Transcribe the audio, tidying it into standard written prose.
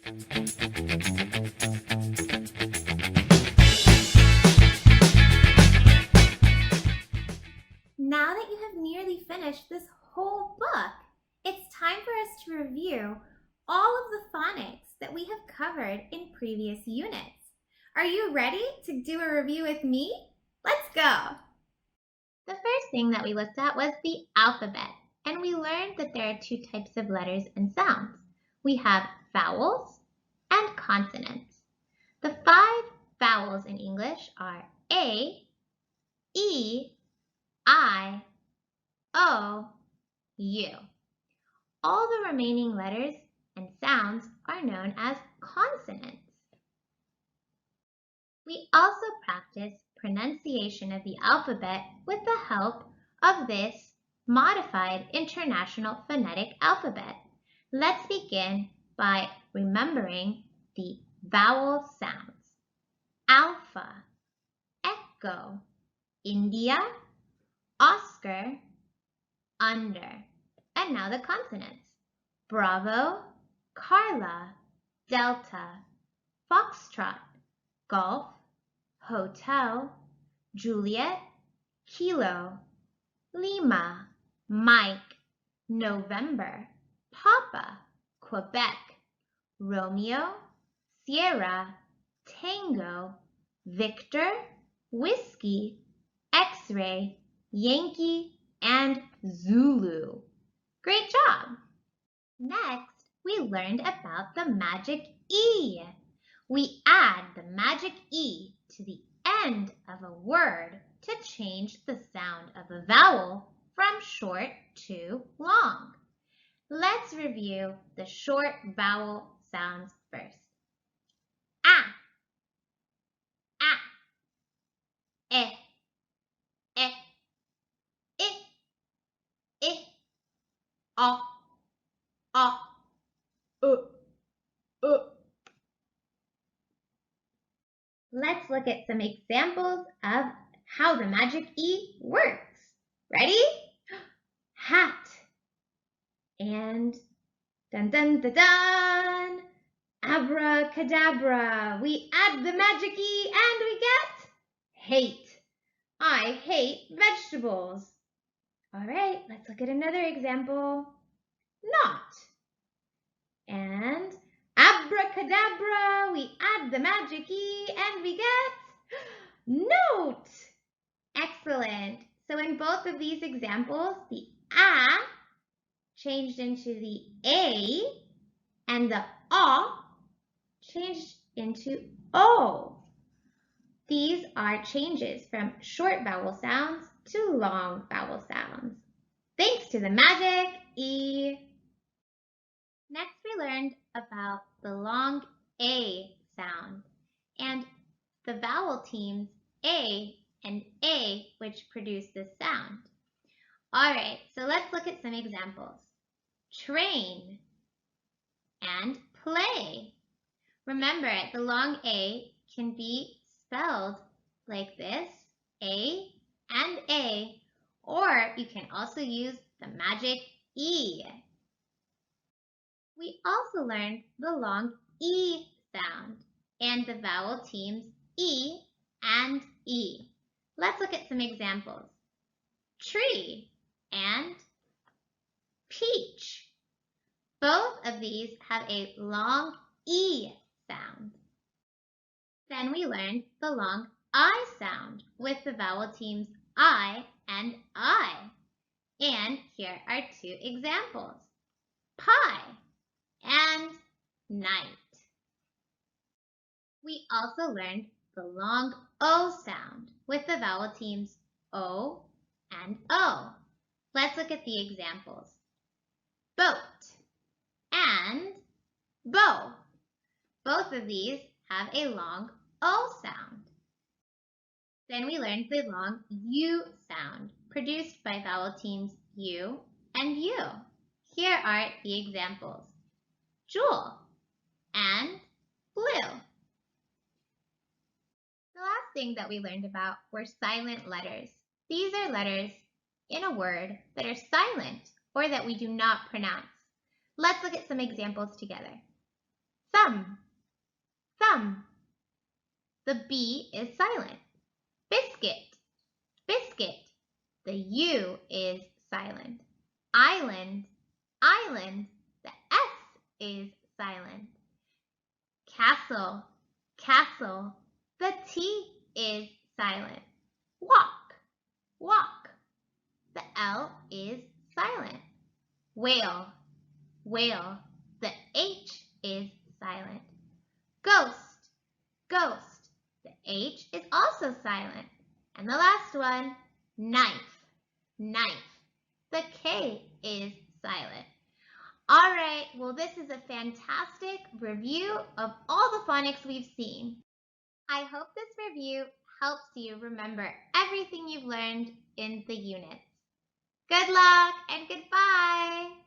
Now that you have nearly finished this whole book, it's time for us to review all of the phonics that we have covered in previous units. Are you ready to do a review with me? Let's go! The first thing that we looked at was the alphabet, and we learned that there are two types of letters and sounds. We have vowels and consonants. The 5 vowels in English are A, E, I, O, U. All the remaining letters and sounds are known as consonants. We also practice pronunciation of the alphabet with the help of this modified International Phonetic Alphabet. Let's begin by remembering the vowel sounds. Alpha, echo, India, Oscar, under. And now the consonants. Bravo, Carla, Delta, Foxtrot, Golf, Hotel, Juliet, Kilo, Lima, Mike, November, Papa, Quebec, Romeo, Sierra, Tango, Victor, Whiskey, X-ray, Yankee, and Zulu. Great job! Next, we learned about the magic E. We add the magic E to the end of a word to change the sound of a vowel from short to long. Let's review the short vowel sounds first. A, A, E, O, U. Let's look at some examples of how the magic E works. Ready? Hat. And dun dun dun dun. Abracadabra. We add the magic E and we get hate. I hate vegetables. All right, let's look at another example. Not. And abracadabra, we add the magic E and we get note. Excellent. So in both of these examples, the A changed into the A and the O changed into O. These are changes from short vowel sounds to long vowel sounds, thanks to the magic E. Next, we learned about the long A sound and the vowel teams A and A, which produce this sound. All right, so let's look at some examples. Train and play. Remember, the long A can be spelled like this, A and A, or you can also use the magic E. We also learned the long E sound and the vowel teams E and E. Let's look at some examples. Tree and peach. Both of these have a long E sound. Then we learned the long I sound with the vowel teams I and I. And here are two examples. Pie and night. We also learned the long O sound with the vowel teams O and O. Let's look at the examples. Boat and bow. Both of these have a long O sound. Then we learned the long U sound produced by vowel teams U and U. Here are the examples. Jewel and blue. The last thing that we learned about were silent letters. These are letters in a word that are silent or that we do not pronounce. Let's look at some examples together. Thumb, thumb. The B is silent. Biscuit, biscuit. The U is silent. Island, island. The S is silent. Castle, castle. The T is silent. Walk, walk. The L is silent. Whale, whale. The H is silent. Ghost, ghost. The H is also silent. And the last one, knife, knife. The K is silent. All right, well, this is a fantastic review of all the phonics we've seen. I hope this review helps you remember everything you've learned in the units. Good luck and goodbye.